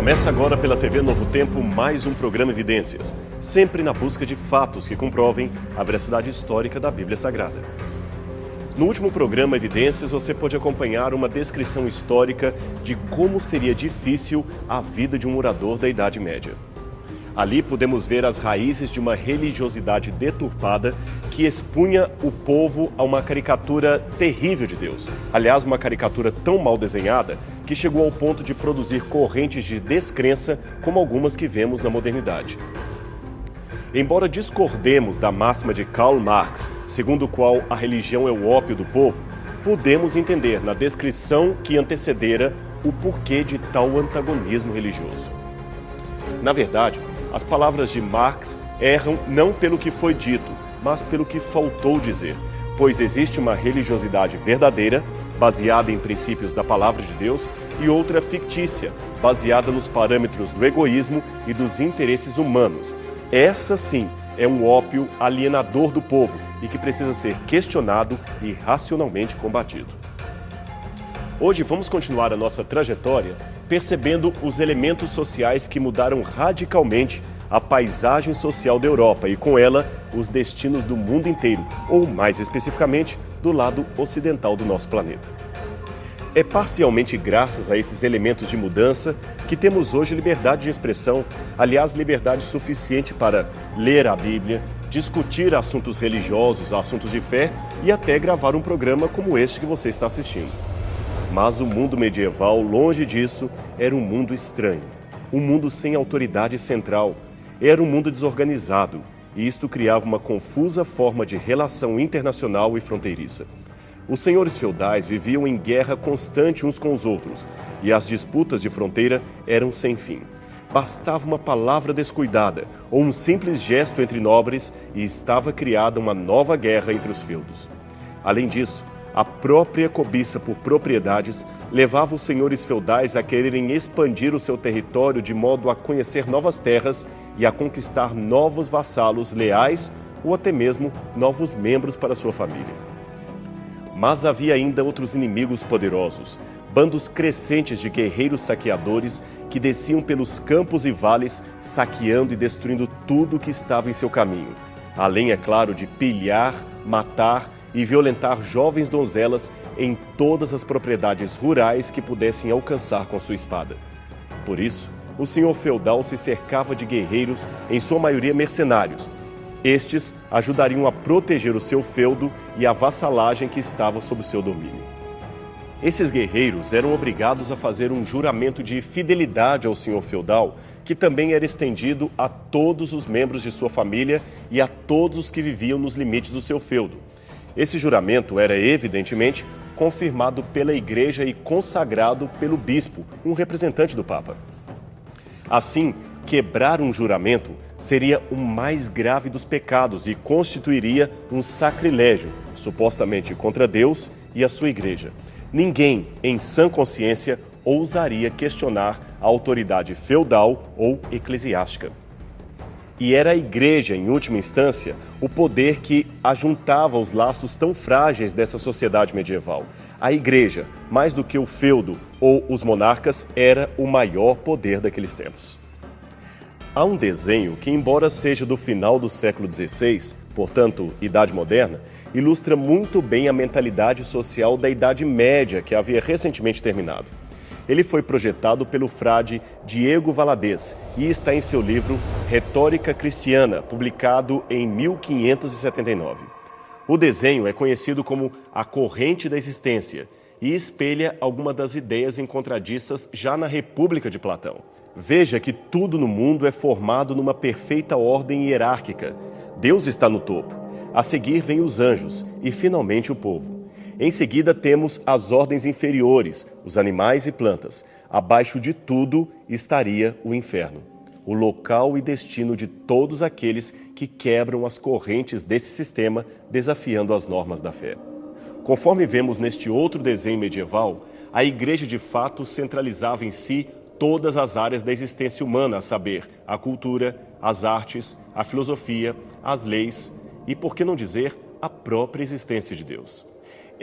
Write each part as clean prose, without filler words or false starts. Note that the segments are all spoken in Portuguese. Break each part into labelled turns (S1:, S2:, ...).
S1: Começa agora pela TV Novo Tempo mais um programa Evidências, sempre na busca de fatos que comprovem a veracidade histórica da Bíblia Sagrada. No último programa Evidências, você pode acompanhar uma descrição histórica de como seria difícil a vida de um morador da Idade Média. Ali podemos ver as raízes de uma religiosidade deturpada que expunha o povo a uma caricatura terrível de Deus. Aliás, uma caricatura tão mal desenhada que chegou ao ponto de produzir correntes de descrença como algumas que vemos na modernidade. Embora discordemos da máxima de Karl Marx, segundo o qual a religião é o ópio do povo, podemos entender na descrição que antecedera o porquê de tal antagonismo religioso. Na verdade, as palavras de Marx erram não pelo que foi dito, mas pelo que faltou dizer, pois existe uma religiosidade verdadeira, baseada em princípios da palavra de Deus, e outra fictícia, baseada nos parâmetros do egoísmo e dos interesses humanos. Essa sim é um ópio alienador do povo e que precisa ser questionado e racionalmente combatido. Hoje vamos continuar a nossa trajetória percebendo os elementos sociais que mudaram radicalmente a paisagem social da Europa e, com ela, os destinos do mundo inteiro, ou mais especificamente, do lado ocidental do nosso planeta. É parcialmente graças a esses elementos de mudança que temos hoje liberdade de expressão, aliás, liberdade suficiente para ler a Bíblia, discutir assuntos religiosos, assuntos de fé e até gravar um programa como este que você está assistindo. Mas o mundo medieval, longe disso, era um mundo estranho, um mundo sem autoridade central. Era um mundo desorganizado, e isto criava uma confusa forma de relação internacional e fronteiriça. Os senhores feudais viviam em guerra constante uns com os outros, e as disputas de fronteira eram sem fim. Bastava uma palavra descuidada, ou um simples gesto entre nobres, e estava criada uma nova guerra entre os feudos. Além disso, a própria cobiça por propriedades levava os senhores feudais a quererem expandir o seu território de modo a conhecer novas terras e a conquistar novos vassalos leais ou até mesmo novos membros para sua família. Mas havia ainda outros inimigos poderosos, bandos crescentes de guerreiros saqueadores que desciam pelos campos e vales, saqueando e destruindo tudo que estava em seu caminho. Além, é claro, de pilhar, matar e violentar jovens donzelas em todas as propriedades rurais que pudessem alcançar com sua espada. Por isso, o senhor feudal se cercava de guerreiros, em sua maioria mercenários. Estes ajudariam a proteger o seu feudo e a vassalagem que estava sob o seu domínio. Esses guerreiros eram obrigados a fazer um juramento de fidelidade ao senhor feudal, que também era estendido a todos os membros de sua família e a todos os que viviam nos limites do seu feudo. Esse juramento era, evidentemente, confirmado pela Igreja e consagrado pelo bispo, um representante do Papa. Assim, quebrar um juramento seria o mais grave dos pecados e constituiria um sacrilégio, supostamente contra Deus e a sua Igreja. Ninguém, em sã consciência, ousaria questionar a autoridade feudal ou eclesiástica. E era a Igreja, em última instância, o poder que ajuntava os laços tão frágeis dessa sociedade medieval. A Igreja, mais do que o feudo ou os monarcas, era o maior poder daqueles tempos. Há um desenho que, embora seja do final do século XVI, portanto, Idade Moderna, ilustra muito bem a mentalidade social da Idade Média, que havia recentemente terminado. Ele foi projetado pelo frade Diego Valadez e está em seu livro Retórica Cristiana, publicado em 1579. O desenho é conhecido como A Corrente da Existência e espelha algumas das ideias encontradiças já na República de Platão. Veja que tudo no mundo é formado numa perfeita ordem hierárquica. Deus está no topo. A seguir vêm os anjos e, finalmente, o povo. Em seguida temos as ordens inferiores, os animais e plantas. Abaixo de tudo estaria o inferno, o local e destino de todos aqueles que quebram as correntes desse sistema, desafiando as normas da fé. Conforme vemos neste outro desenho medieval, a Igreja de fato centralizava em si todas as áreas da existência humana, a saber, a cultura, as artes, a filosofia, as leis e, por que não dizer, a própria existência de Deus.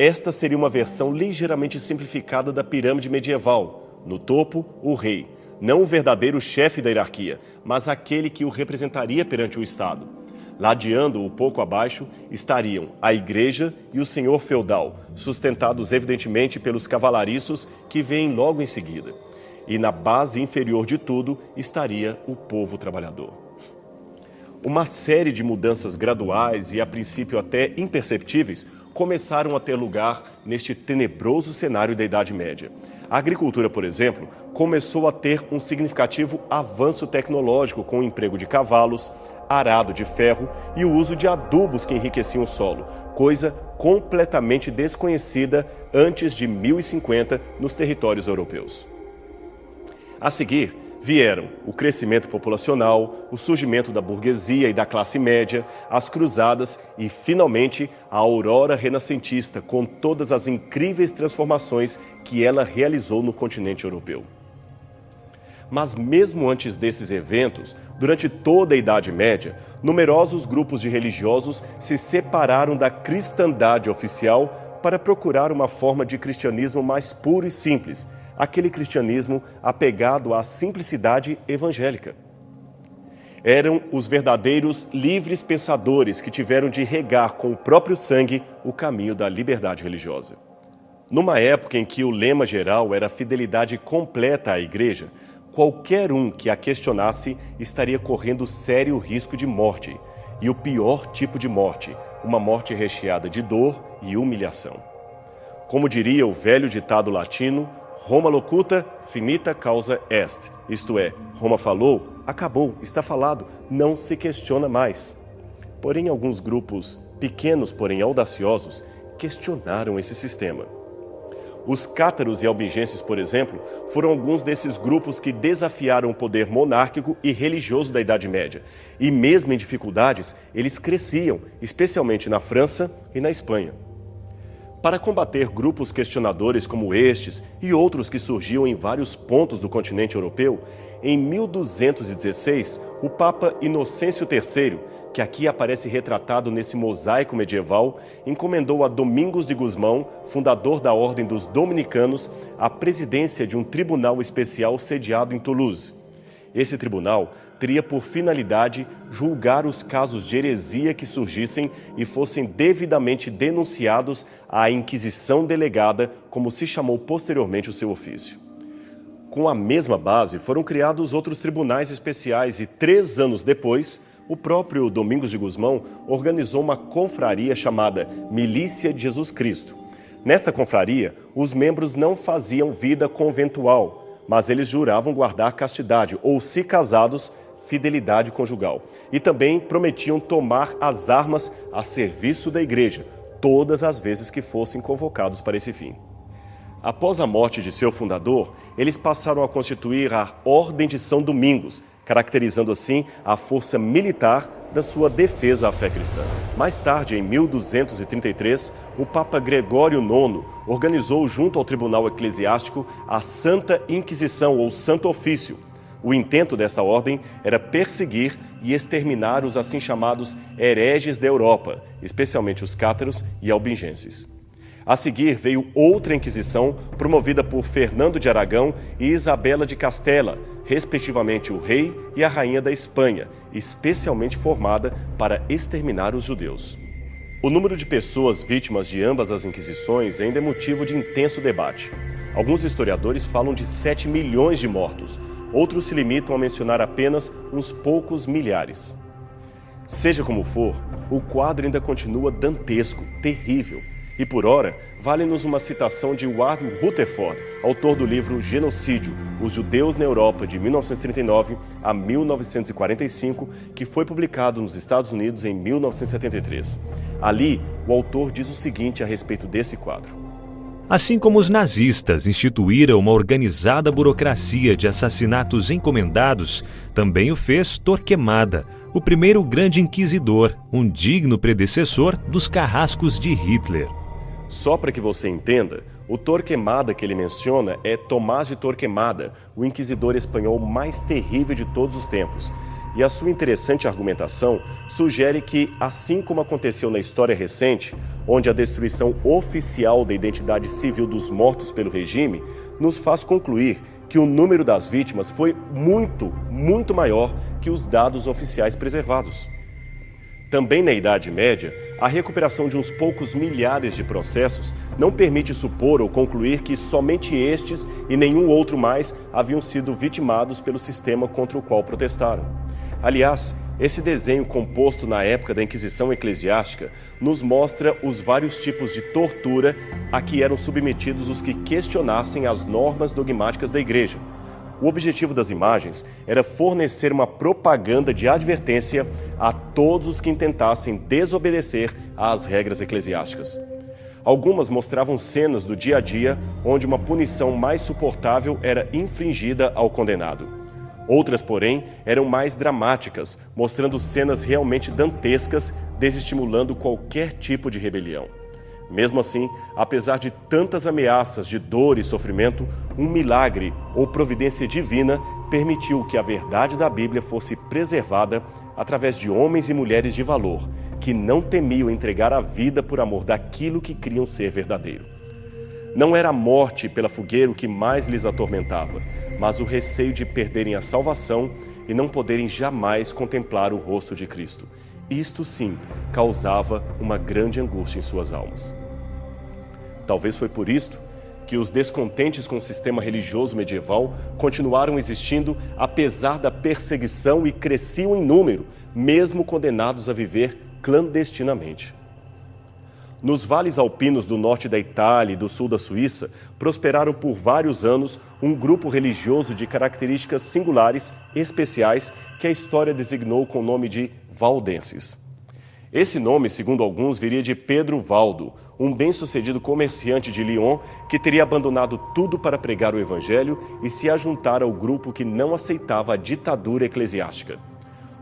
S1: Esta seria uma versão ligeiramente simplificada da pirâmide medieval. No topo, o rei. não o verdadeiro chefe da hierarquia, mas aquele que o representaria perante o Estado. Ladeando um pouco abaixo estariam a igreja e o senhor feudal, sustentados evidentemente pelos cavalariços que vêm logo em seguida. E na base inferior de tudo estaria o povo trabalhador. Uma série de mudanças graduais e a princípio até imperceptíveis começaram a ter lugar neste tenebroso cenário da Idade Média. A agricultura, por exemplo, começou a ter um significativo avanço tecnológico com o emprego de cavalos, arado de ferro e o uso de adubos que enriqueciam o solo, coisa completamente desconhecida antes de 1050 nos territórios europeus. A seguir, vieram o crescimento populacional, o surgimento da burguesia e da classe média, as cruzadas e, finalmente, a aurora renascentista, com todas as incríveis transformações que ela realizou no continente europeu. Mas mesmo antes desses eventos, durante toda a Idade Média, numerosos grupos de religiosos se separaram da cristandade oficial para procurar uma forma de cristianismo mais puro e simples, aquele cristianismo apegado à simplicidade evangélica. Eram os verdadeiros livres pensadores que tiveram de regar com o próprio sangue o caminho da liberdade religiosa. Numa época em que o lema geral era a fidelidade completa à igreja, qualquer um que a questionasse estaria correndo sério risco de morte, e o pior tipo de morte, uma morte recheada de dor e humilhação. Como diria o velho ditado latino, Roma locuta, finita causa est, isto é, Roma falou, acabou, está falado, não se questiona mais. Porém, alguns grupos, pequenos porém audaciosos, questionaram esse sistema. Os cátaros e albigenses, por exemplo, foram alguns desses grupos que desafiaram o poder monárquico e religioso da Idade Média. E mesmo em dificuldades, eles cresciam, especialmente na França e na Espanha. Para combater grupos questionadores como estes e outros que surgiam em vários pontos do continente europeu, em 1216, o Papa Inocêncio III, que aqui aparece retratado nesse mosaico medieval, encomendou a Domingos de Gusmão, fundador da Ordem dos Dominicanos, a presidência de um tribunal especial sediado em Toulouse. Esse tribunal teria por finalidade julgar os casos de heresia que surgissem e fossem devidamente denunciados à Inquisição Delegada, como se chamou posteriormente o seu ofício. Com a mesma base, foram criados outros tribunais especiais e, 3 anos depois, o próprio Domingos de Gusmão organizou uma confraria chamada Milícia de Jesus Cristo. Nesta confraria, os membros não faziam vida conventual, mas eles juravam guardar castidade ou, se casados, fidelidade conjugal. E também prometiam tomar as armas a serviço da igreja, todas as vezes que fossem convocados para esse fim. Após a morte de seu fundador, eles passaram a constituir a Ordem de São Domingos, caracterizando assim a força militar da sua defesa à fé cristã. Mais tarde, em 1233, o Papa Gregório IX organizou junto ao Tribunal Eclesiástico a Santa Inquisição ou Santo Ofício. O intento dessa ordem era perseguir e exterminar os assim chamados hereges da Europa, especialmente os cátaros e albigenses. A seguir veio outra Inquisição promovida por Fernando de Aragão e Isabela de Castela, respectivamente o rei e a rainha da Espanha, especialmente formada para exterminar os judeus. O número de pessoas vítimas de ambas as Inquisições ainda é motivo de intenso debate. Alguns historiadores falam de 7 milhões de mortos, outros se limitam a mencionar apenas uns poucos milhares. Seja como for, o quadro ainda continua dantesco, terrível. E por ora, vale-nos uma citação de Ward Rutherford, autor do livro Genocídio, Os Judeus na Europa, de 1939 a 1945, que foi publicado nos Estados Unidos em 1973. Ali, o autor diz o seguinte a respeito desse quadro.
S2: Assim como os nazistas instituíram uma organizada burocracia de assassinatos encomendados, também o fez Torquemada, o primeiro grande inquisidor, um digno predecessor dos carrascos de Hitler.
S1: Só para que você entenda, o Torquemada que ele menciona é Tomás de Torquemada, o inquisidor espanhol mais terrível de todos os tempos. E a sua interessante argumentação sugere que, assim como aconteceu na história recente, onde a destruição oficial da identidade civil dos mortos pelo regime, nos faz concluir que o número das vítimas foi muito maior que os dados oficiais preservados. Também na Idade Média, a recuperação de uns poucos milhares de processos não permite supor ou concluir que somente estes e nenhum outro mais haviam sido vitimados pelo sistema contra o qual protestaram. Aliás, esse desenho composto na época da Inquisição Eclesiástica nos mostra os vários tipos de tortura a que eram submetidos os que questionassem as normas dogmáticas da Igreja. O objetivo das imagens era fornecer uma propaganda de advertência a todos os que intentassem desobedecer às regras eclesiásticas. Algumas mostravam cenas do dia a dia onde uma punição mais suportável era infligida ao condenado. Outras, porém, eram mais dramáticas, mostrando cenas realmente dantescas, desestimulando qualquer tipo de rebelião. Mesmo assim, apesar de tantas ameaças de dor e sofrimento, um milagre ou providência divina permitiu que a verdade da Bíblia fosse preservada através de homens e mulheres de valor, que não temiam entregar a vida por amor daquilo que criam ser verdadeiro. Não era a morte pela fogueira o que mais lhes atormentava, mas o receio de perderem a salvação e não poderem jamais contemplar o rosto de Cristo. Isto sim causava uma grande angústia em suas almas. Talvez foi por isto que os descontentes com o sistema religioso medieval continuaram existindo apesar da perseguição e cresciam em número, mesmo condenados a viver clandestinamente. Nos vales alpinos do norte da Itália e do sul da Suíça, prosperaram por vários anos um grupo religioso de características singulares, especiais, que a história designou com o nome de valdenses. Esse nome, segundo alguns, viria de Pedro Valdo, um bem-sucedido comerciante de Lyon que teria abandonado tudo para pregar o evangelho e se ajuntar ao grupo que não aceitava a ditadura eclesiástica.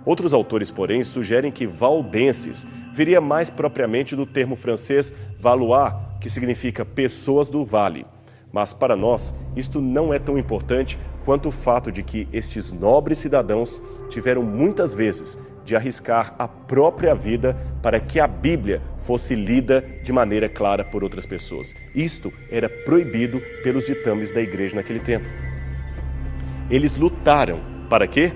S1: Outros autores, porém, sugerem que valdenses viria mais propriamente do termo francês valois, que significa pessoas do vale. Mas para nós, isto não é tão importante quanto o fato de que estes nobres cidadãos tiveram muitas vezes de arriscar a própria vida para que a Bíblia fosse lida de maneira clara por outras pessoas. Isto era proibido pelos ditames da igreja naquele tempo. Eles lutaram para quê?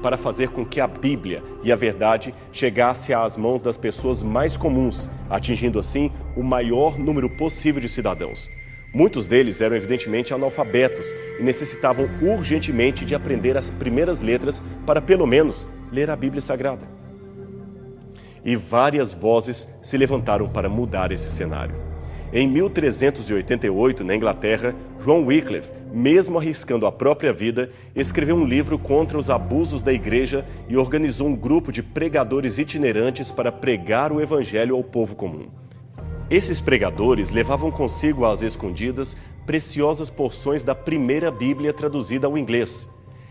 S1: Para fazer com que a Bíblia e a verdade chegasse às mãos das pessoas mais comuns, atingindo assim o maior número possível de cidadãos. Muitos deles eram evidentemente analfabetos e necessitavam urgentemente de aprender as primeiras letras para, pelo menos, ler a Bíblia Sagrada. E várias vozes se levantaram para mudar esse cenário. Em 1388, na Inglaterra, John Wycliffe, mesmo arriscando a própria vida, escreveu um livro contra os abusos da igreja e organizou um grupo de pregadores itinerantes para pregar o evangelho ao povo comum. Esses pregadores levavam consigo às escondidas preciosas porções da primeira Bíblia traduzida ao inglês.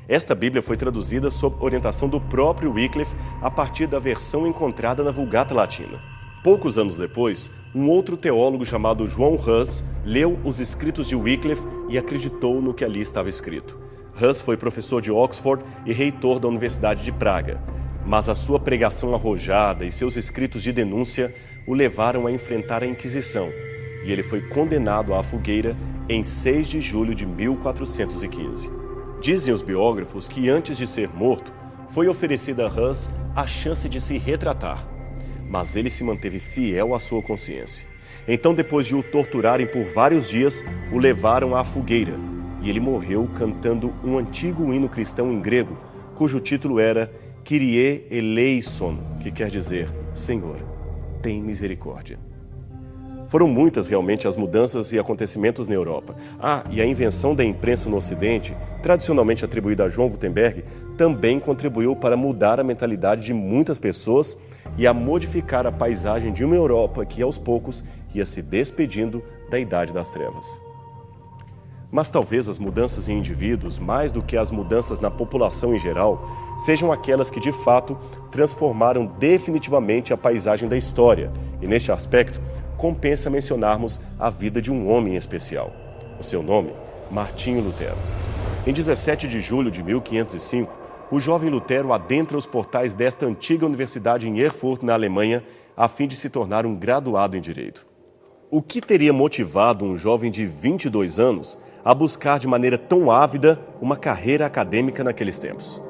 S1: Esta Bíblia foi traduzida sob orientação do próprio Wycliffe a partir da versão encontrada na Vulgata Latina. Poucos anos depois, um outro teólogo chamado João Hus leu os escritos de Wycliffe e acreditou no que ali estava escrito. Hus foi professor de Oxford e reitor da Universidade de Praga, mas a sua pregação arrojada e seus escritos de denúncia o levaram a enfrentar a Inquisição, e ele foi condenado à fogueira em 6 de julho de 1415. Dizem os biógrafos que antes de ser morto, foi oferecida a Hus a chance de se retratar, mas ele se manteve fiel à sua consciência. Então, depois de o torturarem por vários dias, o levaram à fogueira, e ele morreu cantando um antigo hino cristão em grego, cujo título era Kyrie eleison, que quer dizer Senhor, tem misericórdia. Foram muitas realmente as mudanças e acontecimentos na Europa. E a invenção da imprensa no Ocidente, tradicionalmente atribuída a João Gutenberg, também contribuiu para mudar a mentalidade de muitas pessoas e a modificar a paisagem de uma Europa que, aos poucos, ia se despedindo da Idade das Trevas. Mas talvez as mudanças em indivíduos, mais do que as mudanças na população em geral, sejam aquelas que, de fato, transformaram definitivamente a paisagem da história. E, neste aspecto, compensa mencionarmos a vida de um homem especial. O seu nome, Martinho Lutero. Em 17 de julho de 1505, o jovem Lutero adentra os portais desta antiga universidade em Erfurt, na Alemanha, a fim de se tornar um graduado em Direito. O que teria motivado um jovem de 22 anos a buscar de maneira tão ávida uma carreira acadêmica naqueles tempos?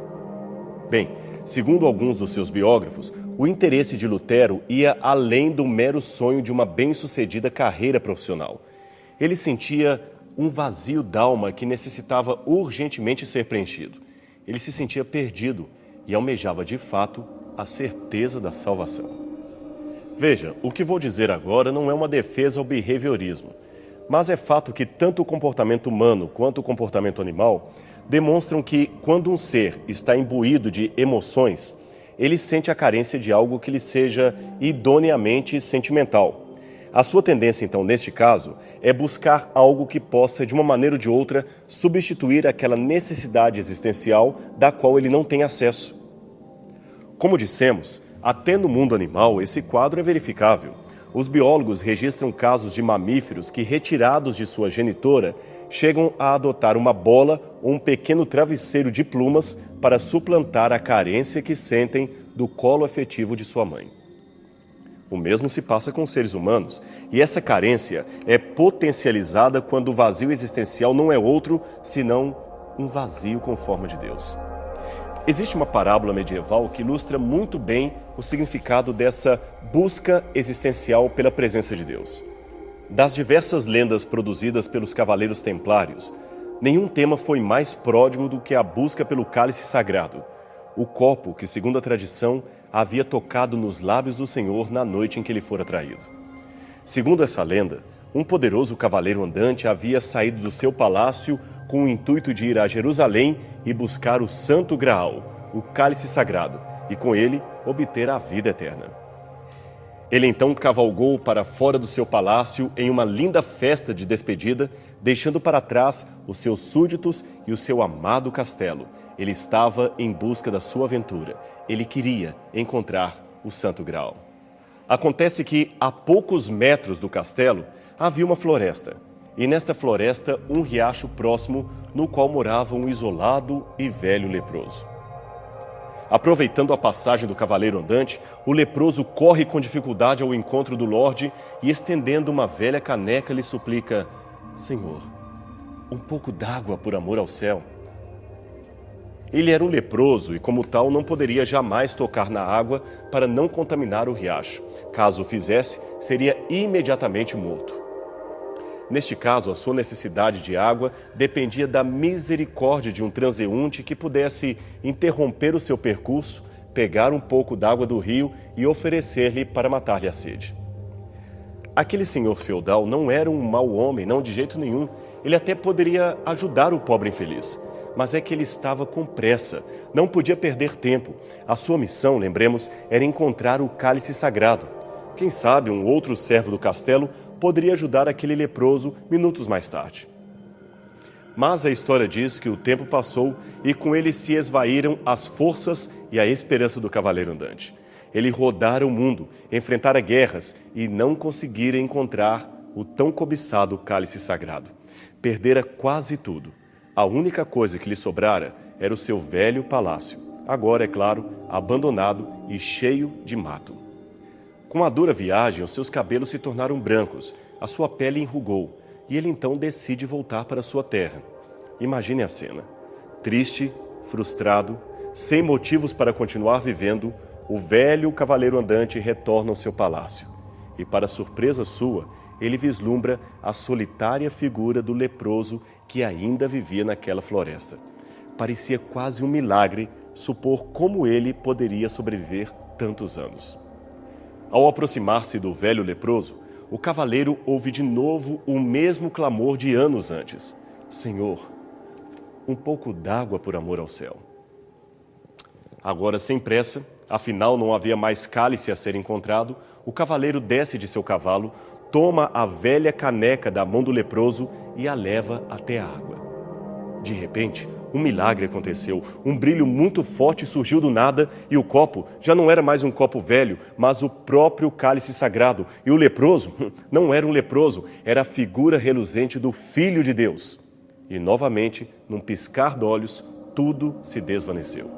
S1: Bem, segundo alguns dos seus biógrafos, o interesse de Lutero ia além do mero sonho de uma bem-sucedida carreira profissional. Ele sentia um vazio d'alma que necessitava urgentemente ser preenchido. Ele se sentia perdido e almejava de fato a certeza da salvação. Veja, o que vou dizer agora não é uma defesa ao behaviorismo, mas é fato que tanto o comportamento humano quanto o comportamento animal demonstram que, quando um ser está imbuído de emoções, ele sente a carência de algo que lhe seja idoneamente sentimental. A sua tendência, então, neste caso, é buscar algo que possa, de uma maneira ou de outra, substituir aquela necessidade existencial da qual ele não tem acesso. Como dissemos, até no mundo animal, esse quadro é verificável. Os biólogos registram casos de mamíferos que, retirados de sua genitora, chegam a adotar uma bola ou um pequeno travesseiro de plumas para suplantar a carência que sentem do colo afetivo de sua mãe. O mesmo se passa com os seres humanos, e essa carência é potencializada quando o vazio existencial não é outro senão um vazio com forma de Deus. Existe uma parábola medieval que ilustra muito bem o significado dessa busca existencial pela presença de Deus. Das diversas lendas produzidas pelos cavaleiros templários, nenhum tema foi mais pródigo do que a busca pelo cálice sagrado, o copo que, segundo a tradição, havia tocado nos lábios do Senhor na noite em que ele fora traído. Segundo essa lenda, um poderoso cavaleiro andante havia saído do seu palácio com o intuito de ir a Jerusalém e buscar o Santo Graal, o cálice sagrado, e com ele obter a vida eterna. Ele então cavalgou para fora do seu palácio em uma linda festa de despedida, deixando para trás os seus súditos e o seu amado castelo. Ele estava em busca da sua aventura. Ele queria encontrar o Santo Graal. Acontece que, a poucos metros do castelo, havia uma floresta. E nesta floresta, um riacho próximo, no qual morava um isolado e velho leproso. Aproveitando a passagem do cavaleiro andante, o leproso corre com dificuldade ao encontro do Lorde e, estendendo uma velha caneca, lhe suplica: Senhor, um pouco d'água por amor ao céu. Ele era um leproso e, como tal, não poderia jamais tocar na água para não contaminar o riacho. Caso o fizesse, seria imediatamente morto. Neste caso, a sua necessidade de água dependia da misericórdia de um transeunte que pudesse interromper o seu percurso, pegar um pouco d'água do rio e oferecer-lhe para matar-lhe a sede. Aquele senhor feudal não era um mau homem, não de jeito nenhum. Ele até poderia ajudar o pobre infeliz. Mas é que ele estava com pressa, não podia perder tempo. A sua missão, lembremos, era encontrar o cálice sagrado. Quem sabe um outro servo do castelo poderia ajudar aquele leproso minutos mais tarde. Mas a história diz que o tempo passou e com ele se esvaíram as forças e a esperança do cavaleiro andante. Ele rodara o mundo, enfrentara guerras e não conseguira encontrar o tão cobiçado cálice sagrado. Perdera quase tudo. A única coisa que lhe sobrara era o seu velho palácio, agora, é claro, abandonado e cheio de mato. Com a dura viagem, os seus cabelos se tornaram brancos, a sua pele enrugou, e ele então decide voltar para sua terra. Imagine a cena. Triste, frustrado, sem motivos para continuar vivendo, o velho cavaleiro andante retorna ao seu palácio. E, para surpresa sua, ele vislumbra a solitária figura do leproso que ainda vivia naquela floresta. Parecia quase um milagre supor como ele poderia sobreviver tantos anos. Ao aproximar-se do velho leproso, o cavaleiro ouve de novo o mesmo clamor de anos antes: Senhor, um pouco d'água por amor ao céu. Agora, sem pressa, afinal não havia mais cálice a ser encontrado, o cavaleiro desce de seu cavalo, toma a velha caneca da mão do leproso e a leva até a água. De repente, um milagre aconteceu. Um brilho muito forte surgiu do nada e o copo já não era mais um copo velho, mas o próprio cálice sagrado. E o leproso não era um leproso, era a figura reluzente do Filho de Deus. E novamente, num piscar de olhos, tudo se desvaneceu.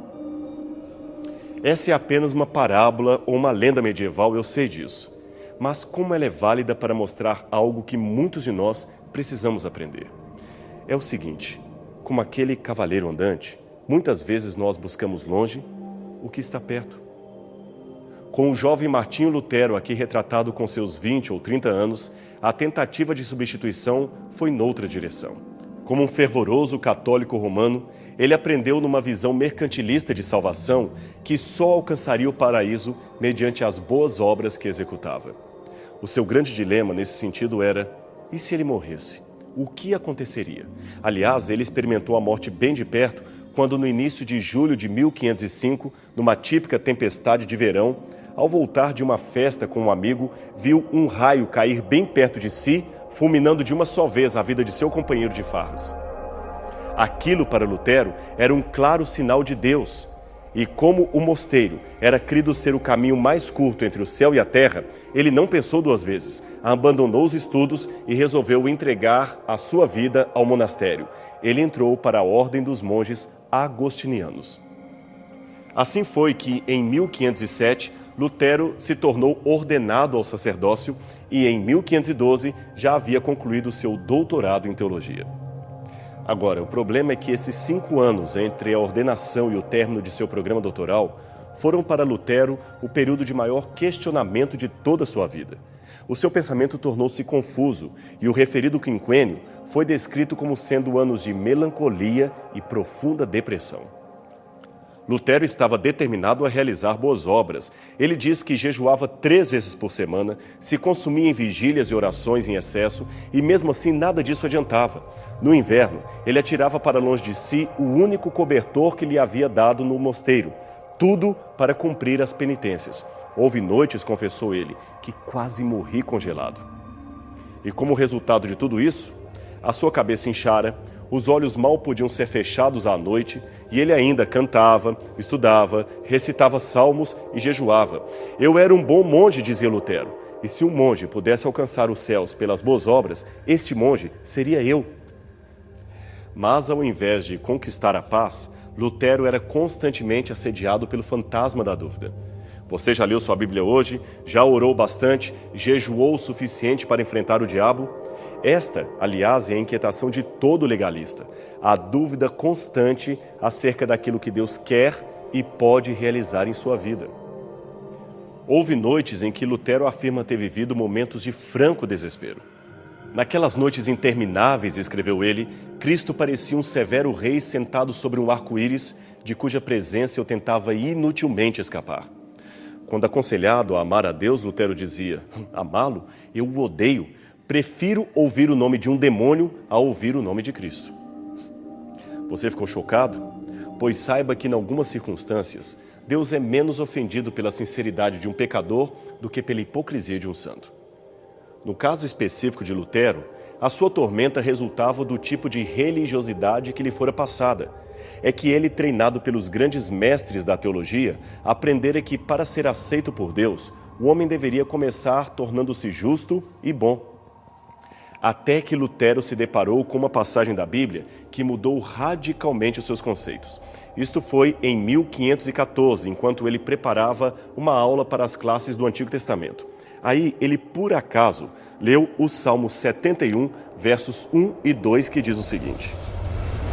S1: Essa é apenas uma parábola ou uma lenda medieval, eu sei disso. Mas como ela é válida para mostrar algo que muitos de nós precisamos aprender? é o seguinte: como aquele cavaleiro andante, muitas vezes nós buscamos longe o que está perto. Com o jovem Martinho Lutero, aqui retratado com seus 20 ou 30 anos, a tentativa de substituição foi noutra direção. Como um fervoroso católico romano, ele aprendeu numa visão mercantilista de salvação que só alcançaria o paraíso mediante as boas obras que executava. O seu grande dilema nesse sentido era: e se ele morresse? O que aconteceria? Aliás, ele experimentou a morte bem de perto quando, no início de julho de 1505, numa típica tempestade de verão, ao voltar de uma festa com um amigo, viu um raio cair bem perto de si, fulminando de uma só vez a vida de seu companheiro de farras. Aquilo, para Lutero, era um claro sinal de Deus. E como o mosteiro era crido ser o caminho mais curto entre o céu e a terra, ele não pensou duas vezes, abandonou os estudos e resolveu entregar a sua vida ao monastério. Ele entrou para a ordem dos monges agostinianos. Assim foi que, em 1507, Lutero se tornou ordenado ao sacerdócio e, em 1512, já havia concluído seu doutorado em teologia. Agora, o problema é que esses 5 anos entre a ordenação e o término de seu programa doutoral foram para Lutero o período de maior questionamento de toda a sua vida. O seu pensamento tornou-se confuso e o referido quinquênio foi descrito como sendo anos de melancolia e profunda depressão. Lutero estava determinado a realizar boas obras. Ele diz que jejuava 3 vezes por semana, se consumia em vigílias e orações em excesso, e mesmo assim nada disso adiantava. No inverno, ele atirava para longe de si o único cobertor que lhe havia dado no mosteiro, tudo para cumprir as penitências. Houve noites, confessou ele, que quase morri congelado. E como resultado de tudo isso, a sua cabeça inchara, os olhos mal podiam ser fechados à noite e ele ainda cantava, estudava, recitava salmos e jejuava. Eu era um bom monge, dizia Lutero, e se um monge pudesse alcançar os céus pelas boas obras, este monge seria eu. Mas ao invés de conquistar a paz, Lutero era constantemente assediado pelo fantasma da dúvida. Você já leu sua Bíblia hoje? Já orou bastante? Jejuou o suficiente para enfrentar o diabo? Esta, aliás, é a inquietação de todo legalista, a dúvida constante acerca daquilo que Deus quer e pode realizar em sua vida. Houve noites em que Lutero afirma ter vivido momentos de franco desespero. Naquelas noites intermináveis, escreveu ele, Cristo parecia um severo rei sentado sobre um arco-íris, de cuja presença eu tentava inutilmente escapar. Quando aconselhado a amar a Deus, Lutero dizia: amá-lo? Eu o odeio. Prefiro ouvir o nome de um demônio a ouvir o nome de Cristo. Você ficou chocado? Pois saiba que, em algumas circunstâncias, Deus é menos ofendido pela sinceridade de um pecador do que pela hipocrisia de um santo. No caso específico de Lutero, a sua tormenta resultava do tipo de religiosidade que lhe fora passada. É que ele, treinado pelos grandes mestres da teologia, aprendera que, para ser aceito por Deus, o homem deveria começar tornando-se justo e bom. Até que Lutero se deparou com uma passagem da Bíblia que mudou radicalmente os seus conceitos. Isto foi em 1514, enquanto ele preparava uma aula para as classes do Antigo Testamento. Aí ele, por acaso, leu o Salmo 71, versos 1 e 2, que diz o seguinte: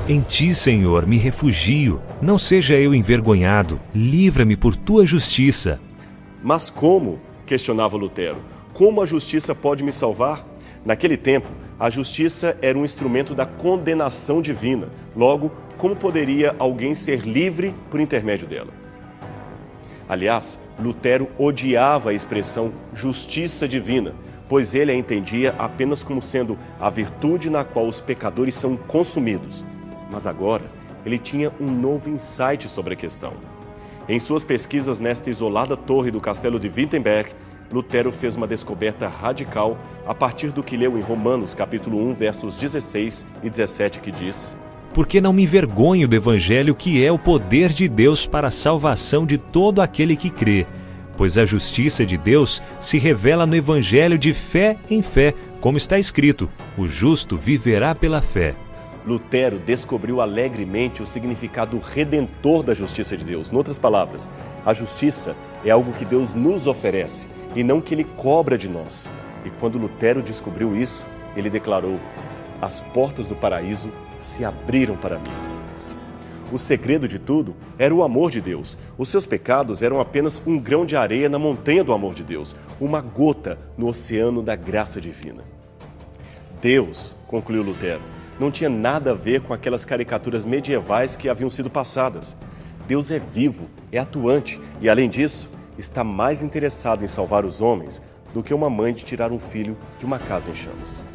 S2: Em ti, Senhor, me refugio, não seja eu envergonhado, livra-me por tua justiça.
S1: Mas como? Questionava Lutero. Como a justiça pode me salvar? Naquele tempo, a justiça era um instrumento da condenação divina. Logo, como poderia alguém ser livre por intermédio dela? Aliás, Lutero odiava a expressão justiça divina, pois ele a entendia apenas como sendo a virtude na qual os pecadores são consumidos. Mas agora, ele tinha um novo insight sobre a questão. Em suas pesquisas nesta isolada torre do castelo de Wittenberg, Lutero fez uma descoberta radical a partir do que leu em Romanos, capítulo 1, versos 16 e 17, que diz:
S2: Porque não me envergonho do Evangelho, que é o poder de Deus para a salvação de todo aquele que crê, pois a justiça de Deus se revela no Evangelho de fé em fé, como está escrito, o justo viverá pela fé.
S1: Lutero descobriu alegremente o significado redentor da justiça de Deus. Em outras palavras, a justiça é algo que Deus nos oferece e não que Ele cobra de nós. E quando Lutero descobriu isso, ele declarou: as portas do paraíso se abriram para mim. O segredo de tudo era o amor de Deus. Os seus pecados eram apenas um grão de areia na montanha do amor de Deus, uma gota no oceano da graça divina. Deus, concluiu Lutero, não tinha nada a ver com aquelas caricaturas medievais que haviam sido passadas. Deus é vivo, é atuante e, além disso, está mais interessado em salvar os homens do que uma mãe de tirar um filho de uma casa em chamas.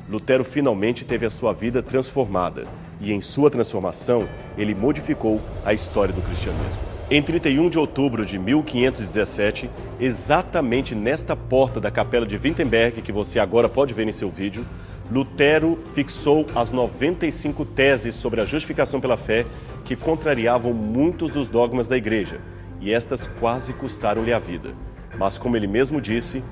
S1: Lutero finalmente teve a sua vida transformada e, em sua transformação, ele modificou a história do cristianismo. Em 31 de outubro de 1517, exatamente nesta porta da Capela de Wittenberg, que você agora pode ver em seu vídeo, Lutero fixou as 95 teses sobre a justificação pela fé que contrariavam muitos dos dogmas da Igreja, e estas quase custaram-lhe a vida. Mas, como ele mesmo disse,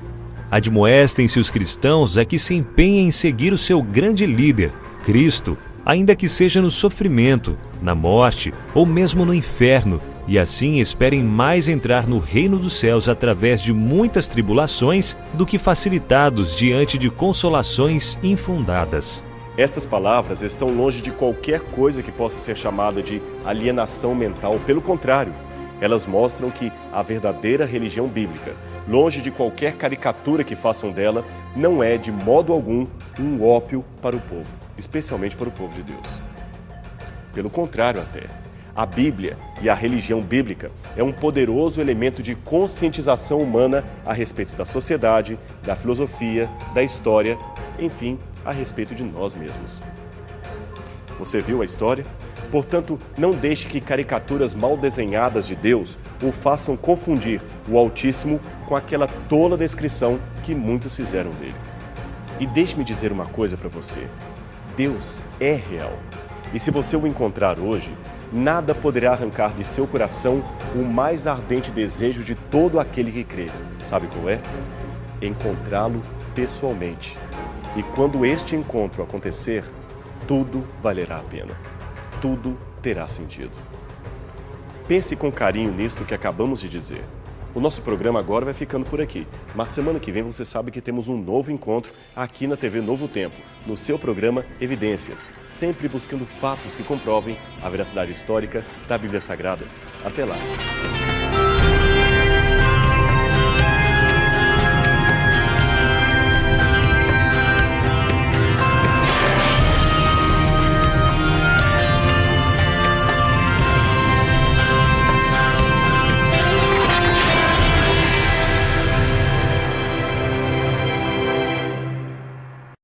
S2: admoestem-se os cristãos a que se empenhem em seguir o seu grande líder, Cristo, ainda que seja no sofrimento, na morte ou mesmo no inferno, e assim esperem mais entrar no reino dos céus através de muitas tribulações do que facilitados diante de consolações infundadas.
S1: Estas palavras estão longe de qualquer coisa que possa ser chamada de alienação mental. Pelo contrário, elas mostram que a verdadeira religião bíblica, longe de qualquer caricatura que façam dela, não é de modo algum um ópio para o povo, especialmente para o povo de Deus. Pelo contrário até, a Bíblia e a religião bíblica é um poderoso elemento de conscientização humana a respeito da sociedade, da filosofia, da história, enfim, a respeito de nós mesmos. Você viu a história? Portanto, não deixe que caricaturas mal desenhadas de Deus o façam confundir o Altíssimo com aquela tola descrição que muitos fizeram dele. E deixe-me dizer uma coisa para você. Deus é real. E se você o encontrar hoje, nada poderá arrancar de seu coração o mais ardente desejo de todo aquele que crê. Sabe qual é? Encontrá-lo pessoalmente. E quando este encontro acontecer, tudo valerá a pena. Tudo terá sentido. Pense com carinho nisto que acabamos de dizer. O nosso programa agora vai ficando por aqui, mas semana que vem você sabe que temos um novo encontro aqui na TV Novo Tempo, no seu programa Evidências, sempre buscando fatos que comprovem a veracidade histórica da Bíblia Sagrada. Até lá!